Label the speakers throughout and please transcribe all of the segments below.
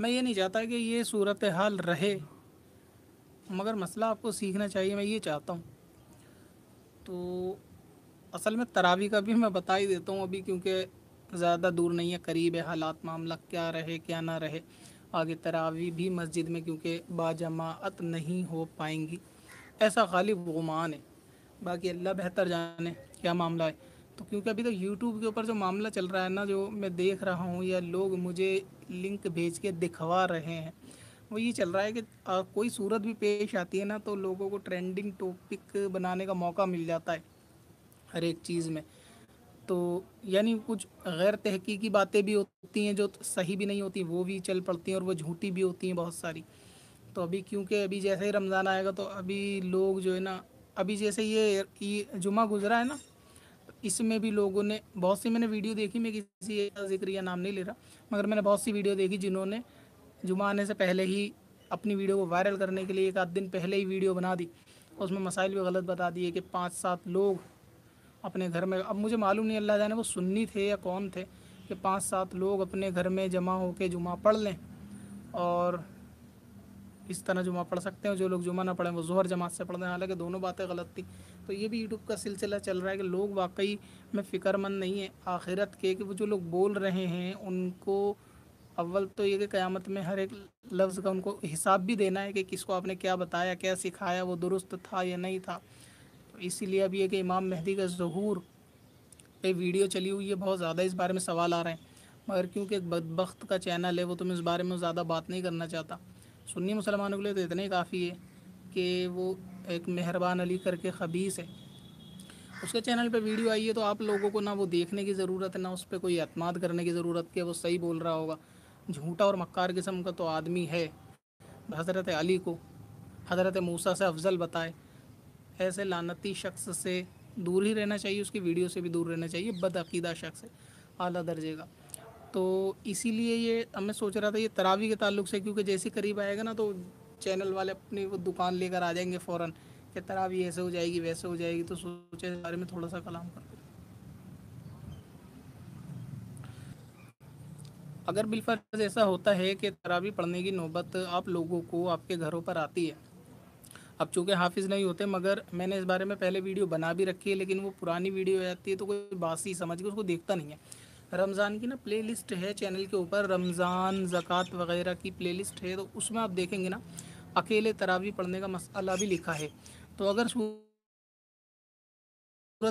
Speaker 1: میں یہ نہیں چاہتا کہ یہ صورتحال رہے، مگر مسئلہ آپ کو سیکھنا چاہیے، میں یہ چاہتا ہوں۔ تو اصل میں تراویح کا بھی میں بتا ہی دیتا ہوں ابھی، کیونکہ زیادہ دور نہیں ہے، قریب ہے، حالات معاملہ کیا رہے کیا نہ رہے آگے۔ تراویح بھی مسجد میں کیونکہ باجماعت نہیں ہو پائیں گی، ایسا غالب گمان ہے، باقی اللہ بہتر جانے کیا معاملہ ہے۔ تو کیونکہ ابھی تک یوٹیوب کے اوپر جو معاملہ چل رہا ہے نا، جو میں دیکھ رہا ہوں یا لوگ مجھے لنک بھیج کے دکھوا رہے ہیں، وہ یہ چل رہا ہے کہ کوئی صورت بھی پیش آتی ہے نا تو لوگوں کو ٹرینڈنگ ٹاپک بنانے کا موقع مل جاتا ہے ہر ایک چیز میں۔ تو یعنی کچھ غیر تحقیقی باتیں بھی ہوتی ہیں جو صحیح بھی نہیں ہوتی، وہ بھی چل پڑتی ہیں، اور وہ جھوٹی بھی ہوتی ہیں بہت ساری۔ تو ابھی کیونکہ ابھی جیسے ہی رمضان آئے گا تو ابھی لوگ جو ہے نا، ابھی جیسے یہ جمعہ گزرا ہے نا، اس میں بھی لوگوں نے بہت سی، میں نے ویڈیو دیکھی، میں کسی ایک کا ذکر یا نام نہیں لے رہا، مگر میں نے بہت سی ویڈیو دیکھی جنہوں نے جمعہ آنے سے پہلے ہی اپنی ویڈیو کو وائرل کرنے کے لیے ایک آدھ دن پہلے ہی ویڈیو بنا دی، اس میں مسائل بھی غلط بتا دیے کہ 5-7 لوگ اپنے گھر میں، اب مجھے معلوم نہیں اللہ جانے وہ سنی تھے یا کون تھے، کہ 5-7 لوگ اپنے گھر میں جمع ہو کے جمعہ پڑھ لیں، اور اس طرح جمعہ پڑھ سکتے ہیں، جو لوگ جمعہ نہ پڑھیں وہ ظہر جماعت سے پڑھ دیں، حالانکہ دونوں باتیں غلط تھیں۔ تو یہ بھی یوٹیوب کا سلسلہ چل رہا ہے کہ لوگ واقعی میں فکر مند نہیں ہیں آخرت کے، کہ وہ جو لوگ بول رہے ہیں ان کو اول تو یہ کہ قیامت میں ہر ایک لفظ کا ان کو حساب بھی دینا ہے، کہ کس کو آپ نے کیا بتایا، کیا سکھایا، وہ درست تھا یا نہیں تھا۔ تو اسی لیے اب یہ کہ امام مہدی کا ظہور پہ ویڈیو چلی ہوئی ہے، بہت زیادہ اس بارے میں سوال آ رہے ہیں، مگر کیونکہ ایک بدبخت کا چینل ہے وہ، تو میں اس بارے میں زیادہ بات نہیں کرنا چاہتا۔ سنی مسلمانوں کے لیے تو اتنا ہی کافی ہے کہ وہ ایک مہربان علی کر کے خبیث ہے، اس کے چینل پہ ویڈیو آئی ہے، تو آپ لوگوں کو نہ وہ دیکھنے کی ضرورت ہے، نہ اس پہ کوئی اعتماد کرنے کی ضرورت کہ وہ صحیح بول رہا ہوگا۔ جھوٹا اور مکار قسم کا تو آدمی ہے، حضرت علی کو حضرت موسیٰ سے افضل بتائے، ایسے لعنتی شخص سے دور ہی رہنا چاہیے، اس کی ویڈیو سے بھی دور رہنا چاہیے، بد عقیدہ شخص ہے اعلیٰ درجے کا۔ تو اسی لیے یہ اب میں سوچ رہا تھا یہ تراویح کے تعلق سے، کیونکہ جیسے قریب آئے گا نا تو چینل والے اپنی وہ دکان لے کر آ جائیں گے فوراً، کہ تراویح ایسے ہو جائے گی ویسے ہو جائے گی، تو سوچے اس بارے میں تھوڑا سا کلام کرتے ہیں۔ اگر بالفرض ایسا ہوتا ہے کہ تراویح پڑھنے کی نوبت آپ لوگوں کو آپ کے گھروں پر آتی ہے، اب چونکہ حافظ نہیں ہوتے، مگر میں نے اس بارے میں پہلے ویڈیو بنا بھی رکھی ہے، لیکن وہ پرانی ویڈیو ہو جاتی ہے تو کوئی باسی سمجھ کے اس کو دیکھتا نہیں ہے۔ رمضان کی نا پلے لسٹ ہے چینل کے اوپر، رمضان زکوٰۃ وغیرہ کی پلے لسٹ ہے، تو اس میں آپ دیکھیں گے نا اکیلے تراویح پڑھنے کا مسئلہ بھی لکھا ہے۔ تو اگر صورت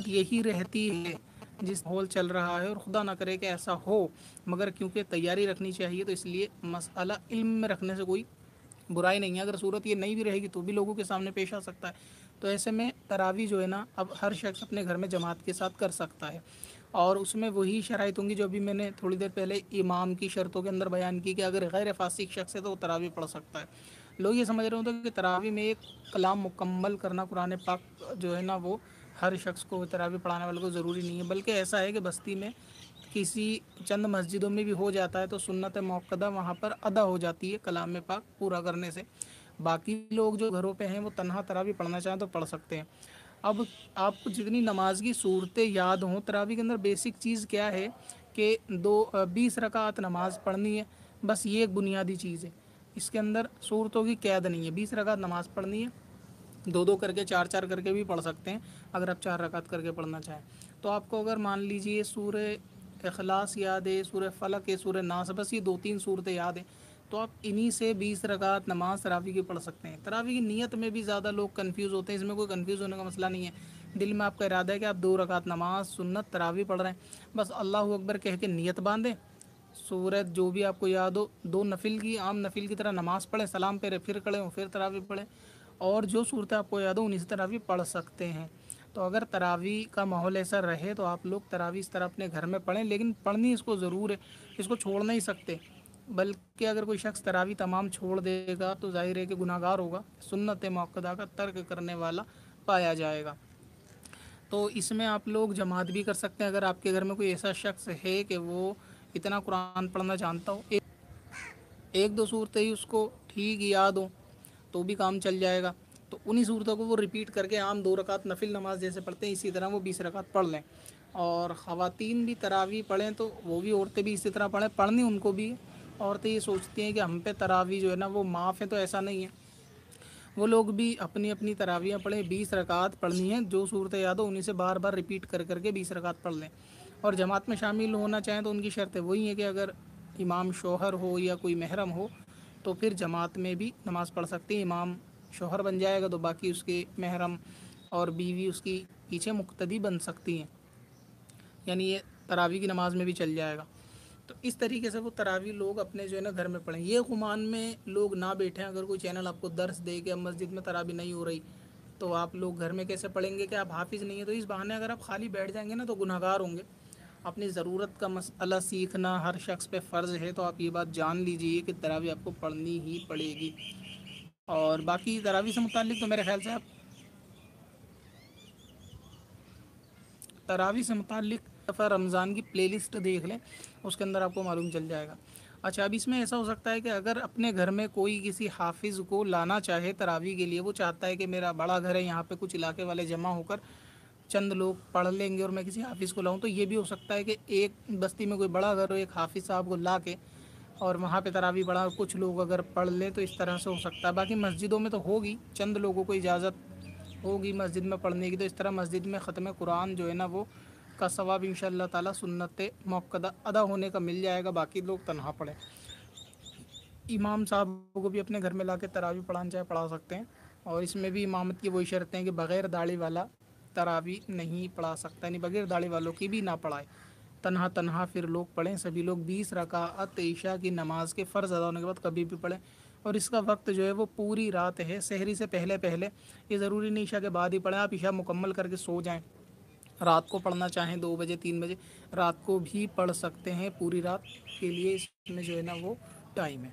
Speaker 1: یہی رہتی ہے جس ماحول چل رہا ہے، اور خدا نہ کرے کہ ایسا ہو، مگر کیونکہ تیاری رکھنی چاہیے، تو اس لیے مسئلہ علم میں رکھنے سے کوئی برائی نہیں ہے۔ اگر صورت یہ نہیں بھی رہے گی تو بھی لوگوں کے سامنے پیش آ سکتا ہے، تو ایسے میں تراویح جو ہے نا اب ہر شخص اپنے گھر میں جماعت کے ساتھ کر سکتا ہے، اور اس میں وہی شرائط ہوں گی جو ابھی میں نے تھوڑی دیر پہلے امام کی شرطوں کے اندر بیان کی، کہ اگر غیر فاسق شخص ہے تو وہ تراویح پڑھ سکتا ہے۔ لوگ یہ سمجھ رہے ہوتے ہیں کہ تراویح میں ایک کلام مکمل کرنا قرآن پاک جو ہے نا وہ ہر شخص کو، تراویح پڑھانے والے کو ضروری نہیں ہے، بلکہ ایسا ہے کہ بستی میں کسی چند مسجدوں میں بھی ہو جاتا ہے تو سنت موقدہ وہاں پر ادا ہو جاتی ہے کلام پاک پورا کرنے سے۔ باقی لوگ جو گھروں پہ ہیں وہ تنہا تراویح پڑھنا چاہیں تو پڑھ سکتے ہیں۔ اب آپ کو جتنی نماز کی صورتیں یاد ہوں، تراویح کے اندر بیسک چیز کیا ہے کہ 20 رکعت نماز پڑھنی ہے، بس یہ ایک بنیادی چیز ہے، اس کے اندر صورتوں کی قید نہیں ہے۔ 20 رکعت نماز پڑھنی ہے، 2 کر کے 4 کر کے بھی پڑھ سکتے ہیں، اگر آپ 4 رکعت کر کے پڑھنا چاہیں تو۔ آپ کو اگر مان لیجئے سورہ اخلاص یاد ہے، سورہ فلق ہے، سورہ ناس، بس یہ 2-3 صورتیں یاد ہیں، تو آپ انہی سے 20 رکعت نماز تراویح کی پڑھ سکتے ہیں۔ تراویح کی نیت میں بھی زیادہ لوگ کنفیوز ہوتے ہیں، اس میں کوئی کنفیوز ہونے کا مسئلہ نہیں ہے۔ دل میں آپ کا ارادہ ہے کہ آپ 2 رکعت نماز سنت تراویح پڑھ رہے ہیں، بس اللہ اکبر کہہ کے نیت باندھیں، سورت جو بھی آپ کو یاد ہو، 2 نفل کی عام نفل کی طرح نماز پڑھیں، سلام پہ پھر کھڑے ہوں، پھر تراویح پڑھیں، اور جو صورتیں آپ کو یاد ہو انہی سے تراویح پڑھ سکتے ہیں۔ تو اگر تراویح کا ماحول ایسا رہے تو آپ لوگ تراویح اس طرح اپنے گھر میں پڑھیں، لیکن پڑھنی اس کو ضرور ہے، اس کو چھوڑ نہیں سکتے، بلکہ اگر کوئی شخص تراویح تمام چھوڑ دے گا تو ظاہر ہے کہ گناہ گار ہوگا، سنت موقدہ کا ترک کرنے والا پایا جائے گا۔ تو اس میں آپ لوگ جماعت بھی کر سکتے ہیں، اگر آپ کے گھر میں کوئی ایسا شخص ہے کہ وہ اتنا قرآن پڑھنا جانتا ہو، 1-2 صورتیں ہی اس کو ٹھیک یاد ہوں تو بھی کام چل جائے گا، تو انہی صورتوں کو وہ ریپیٹ کر کے عام 2 رکعت نفل نماز جیسے پڑھتے ہیں اسی طرح وہ 20 رکعت پڑھ لیں۔ اور خواتین بھی تراویح پڑھیں تو وہ بھی، عورتیں بھی اسی طرح پڑھیں، پڑھنی ان کو بھی، عورتیں یہ سوچتی ہیں کہ ہم پہ تراویح جو ہے نا وہ معاف ہے، تو ایسا نہیں ہے، وہ لوگ بھی اپنی اپنی تراویحیں پڑھیں، 20 رکعات پڑھنی ہیں، جو صورت یاد ہو انہیں سے بار بار ریپیٹ کر کر کے 20 رکعات پڑھ لیں، اور جماعت میں شامل ہونا چاہیں تو ان کی شرطیں وہی ہیں کہ اگر امام شوہر ہو یا کوئی محرم ہو تو پھر جماعت میں بھی نماز پڑھ سکتے ہیں، امام شوہر بن جائے گا تو باقی اس کے محرم اور بیوی اس کی پیچھے مقتدی بن سکتی ہیں، یعنی یہ تراویح کی نماز میں بھی چل جائے گا۔ تو اس طریقے سے وہ تراویح لوگ اپنے جو ہے نا گھر میں پڑھیں، یہ گمان میں لوگ نہ بیٹھیں، اگر کوئی چینل آپ کو درس دے کہ اب مسجد میں تراویح نہیں ہو رہی تو آپ لوگ گھر میں کیسے پڑھیں گے، کہ آپ حافظ نہیں ہیں، تو اس بہانے اگر آپ خالی بیٹھ جائیں گے نا تو گناہ گار ہوں گے۔ اپنی ضرورت کا مسئلہ سیکھنا ہر شخص پہ فرض ہے، تو آپ یہ بات جان لیجئے کہ تراویح آپ کو پڑھنی ہی پڑے گی۔ اور باقی تراویح سے متعلق تو میرے خیال سے آپ تراویح سے متعلق دفعہ رمضان کی پلے لسٹ دیکھ لیں، اس کے اندر آپ کو معلوم چل جائے گا۔ اچھا، اب اس میں ایسا ہو سکتا ہے کہ اگر اپنے گھر میں کوئی کسی حافظ کو لانا چاہے تراویح کے لیے، وہ چاہتا ہے کہ میرا بڑا گھر ہے، یہاں پہ کچھ علاقے والے جمع ہو کر چند لوگ پڑھ لیں گے اور میں کسی حافظ کو لاؤں، تو یہ بھی ہو سکتا ہے کہ ایک بستی میں کوئی بڑا گھر ہو، ایک حافظ صاحب کو لا کے اور وہاں پہ تراویح پڑھا، اور کچھ لوگ اگر پڑھ لیں تو اس طرح سے ہو سکتا ہے۔ باقی مسجدوں میں تو ہوگی، چند لوگوں کو اجازت ہوگی مسجد میں پڑھنے کی، تو اس طرح مسجد میں ختم قرآن جو ہے نا وہ کا ثواب ان شاء اللہ تعالیٰ سنت موقدہ ادا ہونے کا مل جائے گا، باقی لوگ تنہا پڑھیں۔ امام صاحب کو بھی اپنے گھر میں لا کے تراویح پڑھانا چاہے پڑھا سکتے ہیں، اور اس میں بھی امامت کی وہی شرطیں ہیں کہ بغیر داڑھی والا تراویح نہیں پڑھا سکتا، یعنی بغیر داڑھی والوں کی بھی نہ پڑھائے، تنہا تنہا پھر لوگ پڑھیں، سبھی لوگ 20 رکعت عشاء کی نماز کے فرض ادا ہونے کے بعد کبھی بھی پڑھیں، اور اس کا وقت جو ہے وہ پوری رات ہے، سحری سے پہلے پہلے، یہ ضروری نہیں عشاء کے بعد ہی پڑھیں، آپ عشاء مکمل کر کے سو جائیں، رات کو پڑھنا چاہیں 2 بجے 3 بجے رات کو بھی پڑھ سکتے ہیں، پوری رات کے لیے اس میں جو ہے نا وہ ٹائم ہے۔